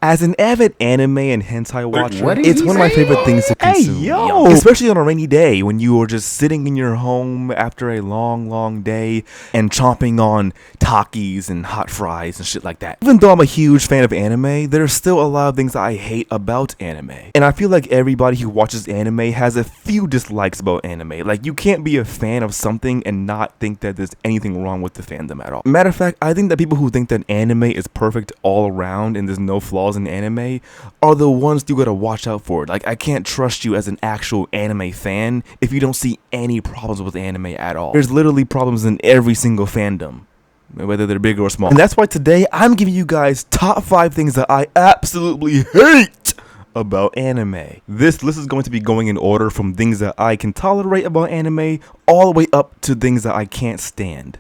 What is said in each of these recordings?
As an avid anime and hentai watcher, it's one of my favorite things to consume. Hey, yo! Especially on a rainy day when you are just sitting in your home after a long day and chomping on Takis and hot fries and shit like that. Even though I'm a huge fan of anime, there's still a lot of things that I hate about anime. And I feel like everybody who watches anime has a few dislikes about anime. Like, you can't be a fan of something and not think that there's anything wrong with the fandom at all. Matter of fact, I think that people who think that anime is perfect all around and there's no flaws in anime are the ones you gotta watch out for. Like, I can't trust you as an actual anime fan if you don't see any problems with anime at all. There's literally problems in every single fandom, whether they're big or small. And that's why today I'm giving you guys top 5 things that I absolutely hate about anime. This list is going to be going in order from things that I can tolerate about anime all the way up to things that I can't stand.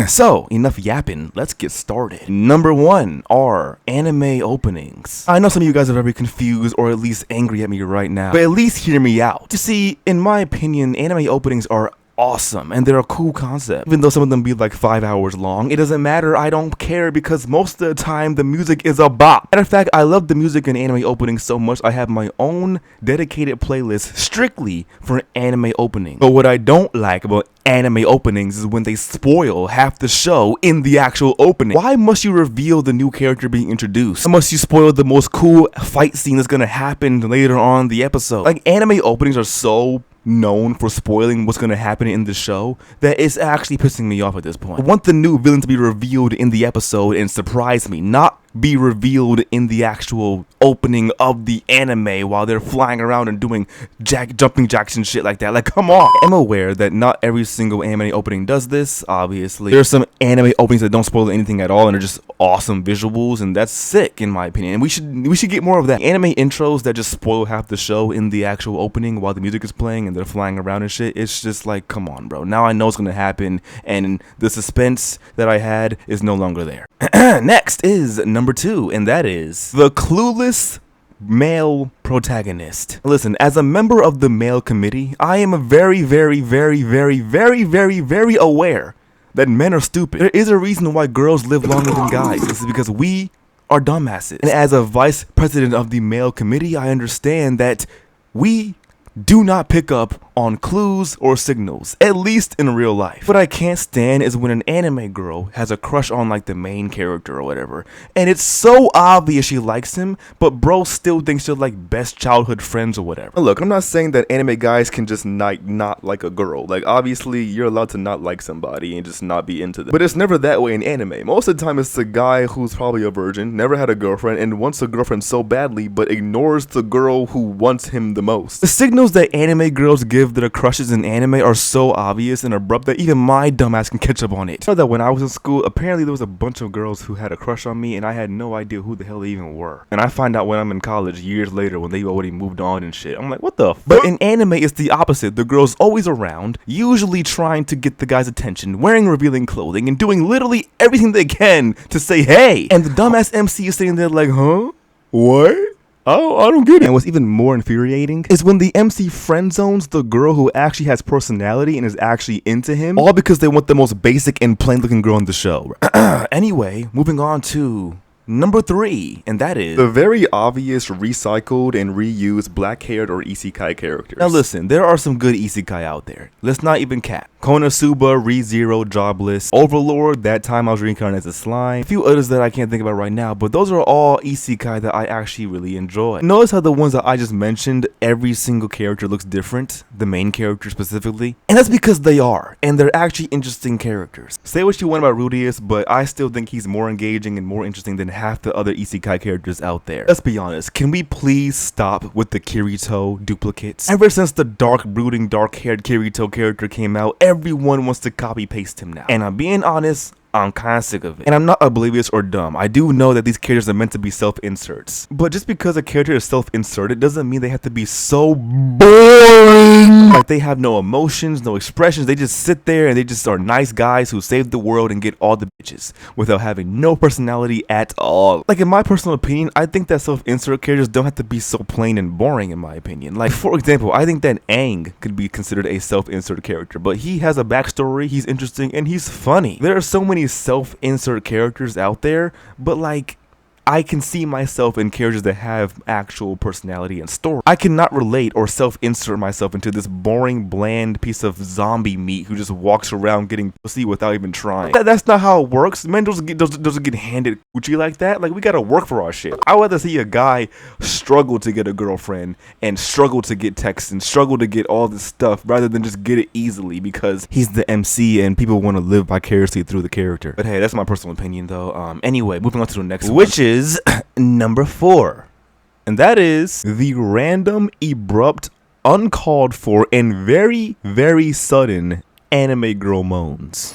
So, enough yapping, let's get started. Number 1 are anime openings. I know some of you guys are very confused or at least angry at me right now, but at least hear me out. You see, in my opinion, anime openings are awesome and they're a cool concept. Even though some of them be like 5 hours long, it doesn't matter, I don't care, because most of the time the music is a bop. Matter of fact, I love the music in anime openings so much I have my own dedicated playlist strictly for anime openings. But what I don't like about anime openings is when they spoil half the show in the actual opening. Why must you reveal the new character being introduced? Why must you spoil the most cool fight scene that's gonna happen later on in the episode? Like, anime openings are so known for spoiling what's going to happen in the show that it's actually pissing me off at this point. I want the new villain to be revealed in the episode and surprise me, not be revealed in the actual opening of the anime while they're flying around and doing jumping jacks and shit like that. Like, come on. I'm aware that not every single anime opening does this, obviously. There's some anime openings that don't spoil anything at all and are just awesome visuals, and that's sick in my opinion. And we should get more of that. Anime intros that just spoil half the show in the actual opening while the music is playing and they're flying around and shit. It's just like, come on, bro. Now I know it's gonna happen and the suspense that I had is no longer there. Next is number 2, and that is the Clueless male protagonist. Listen, as a member of the male committee, I am very aware that men are stupid. There is a reason why girls live longer than guys. This is because we are dumbasses. And as a vice president of the male committee, I understand that we do not pick up on clues or signals, at least in real life. What I can't stand is when an anime girl has a crush on like the main character or whatever, and it's so obvious she likes him, but bro still thinks they're like best childhood friends or whatever. Now look, I'm not saying that anime guys can just not like a girl. Like, obviously you're allowed to not like somebody and just not be into them, but it's never that way in anime. Most of the time it's the guy who's probably a virgin, never had a girlfriend, and wants a girlfriend so badly but ignores the girl who wants him the most. The signals that anime girls give their crushes in anime are so obvious and abrupt that even my dumbass can catch up on it. I know that when I was in school, apparently there was a bunch of girls who had a crush on me and I had no idea who the hell they even were. And I find out when I'm in college years later when they already moved on and shit. I'm like, what the fuck? But in anime it's the opposite. The girl's always around, usually trying to get the guy's attention, wearing revealing clothing and doing literally everything they can to say hey. And the dumbass MC is sitting there like, huh? What? Oh, I don't get it. And what's even more infuriating is when the MC friend zones the girl who actually has personality and is actually into him, all because they want the most basic and plain looking girl in the show. Anyway, moving on to number 3, and that is the very obvious recycled and reused black-haired or isekai characters. Now listen, there are some good isekai out there. Let's not even cap. Konosuba, ReZero, Jobless, Overlord, That Time I Was Reincarnated as a Slime, a few others that I can't think about right now, but those are all isekai that I actually really enjoy. Notice how the ones that I just mentioned, every single character looks different, the main character specifically, and that's because they are, and they're actually interesting characters. Say what you want about Rudeus, but I still think he's more engaging and more interesting than half the other isekai characters out there. Let's be honest, can we please stop with the Kirito duplicates? Ever since the dark brooding dark-haired Kirito character came out, everyone wants to copy-paste him now. And I'm being honest, I'm kinda sick of it. And I'm not oblivious or dumb. I do know that these characters are meant to be self-inserts. But just because a character is self-inserted doesn't mean they have to be so boring. Like, they have no emotions, no expressions. They just sit there and they just are nice guys who save the world and get all the bitches without having no personality at all. Like, in my personal opinion, I think that self-insert characters don't have to be so plain and boring, in my opinion. Like, for example, I think that Aang could be considered a self-insert character, but he has a backstory, he's interesting, and he's funny. There are so many self-insert characters out there, but like, I can see myself in characters that have actual personality and story. I cannot relate or self-insert myself into this boring, bland piece of zombie meat who just walks around getting pussy without even trying. That's not how it works. Men doesn't get handed Gucci like that. Like, we gotta work for our shit. I would rather see a guy struggle to get a girlfriend and struggle to get texts and struggle to get all this stuff rather than just get it easily because he's the MC and people want to live vicariously through the character. But hey, that's my personal opinion though. Anyway, moving on to the next one, which is number 4. And that is the random, abrupt, uncalled for, and very, very sudden anime girl moans.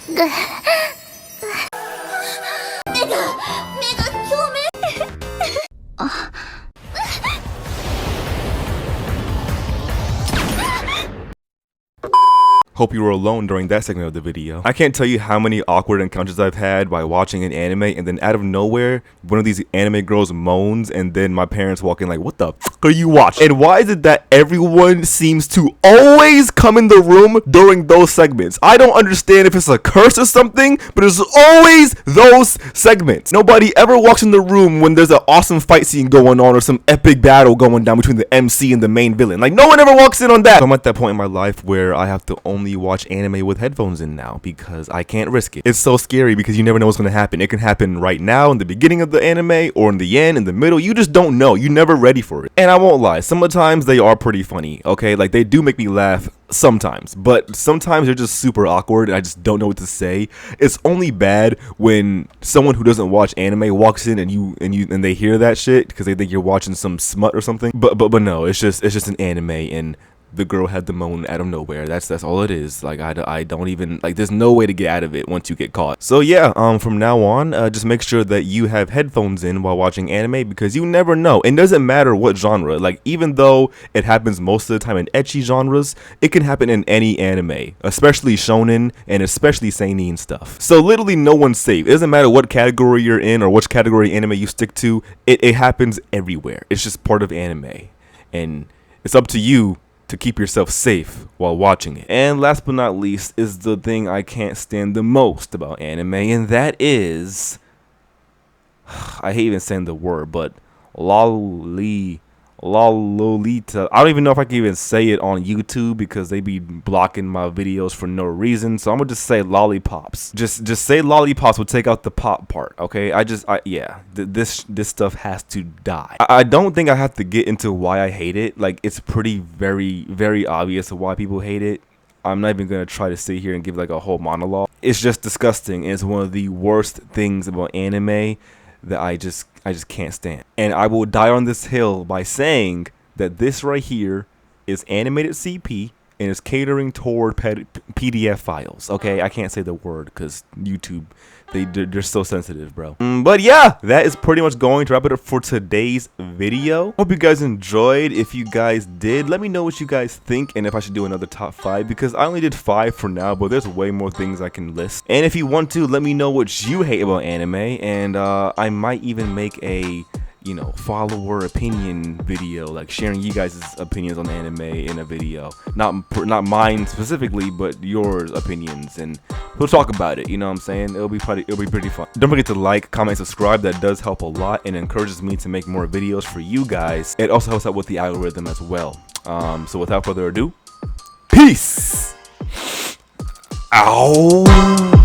Hope you were alone during that segment of the video. I can't tell you how many awkward encounters I've had by watching an anime and then out of nowhere, one of these anime girls moans and then my parents walk in like, what the f are you watching? And why is it that everyone seems to always come in the room during those segments? I don't understand if it's a curse or something, but it's always those segments. Nobody ever walks in the room when there's an awesome fight scene going on or some epic battle going down between the MC and the main villain. Like, no one ever walks in on that. So I'm at that point in my life where I have to only watch anime with headphones in now because I can't risk it. It's so scary because you never know what's going to happen. It can happen right now in the beginning of the anime or in the end, in the middle. You just don't know. You're never ready for it. And I won't lie, sometimes they are pretty funny, okay? Like, they do make me laugh sometimes, but sometimes they're just super awkward and I just don't know what to say. It's only bad when someone who doesn't watch anime walks in and they hear that shit because they think you're watching some smut or something. But no, it's just an anime and the girl had the moan out of nowhere. That's all it is. Like, I don't even, like, there's no way to get out of it once you get caught. So yeah, from now on, just make sure that you have headphones in while watching anime because you never know. It doesn't matter what genre. Like, even though it happens most of the time in ecchi genres, it can happen in any anime, especially shonen and especially seinen stuff. So literally no one's safe. It doesn't matter what category you're in or which category anime you stick to. It happens everywhere. It's just part of anime. And it's up to you to keep yourself safe while watching it. And last but not least is the thing I can't stand the most about anime, and that is, I hate even saying the word, but lolita. I don't even know if I can even say it on YouTube because they be blocking my videos for no reason. So I'm gonna just say lollipops. Just say lollipops will take out the pop part. Okay. This stuff has to die. I don't think I have to get into why I hate it. Like, it's pretty very, very obvious why people hate it. I'm not even gonna try to sit here and give like a whole monologue. It's just disgusting. It's one of the worst things about anime that I just can't stand. And I will die on this hill by saying that this right here is animated CP and is catering toward PDF files. Okay, I can't say the word because YouTube, they're so sensitive, bro. But yeah, that is pretty much going to wrap it up for today's video. Hope you guys enjoyed. If you guys did, let me know what you guys think and if I should do another top 5 because I only did 5 for now, but there's way more things I can list. And if you want to, let me know what you hate about anime, and I might even make a follower opinion video, like sharing you guys' opinions on anime in a video, not mine specifically, but yours opinions, and we'll talk about it. You know what I'm saying? It'll be pretty fun. Don't forget to like, comment, subscribe. That does help a lot and encourages me to make more videos for you guys. It also helps out with the algorithm as well. So without further ado, peace. Ow.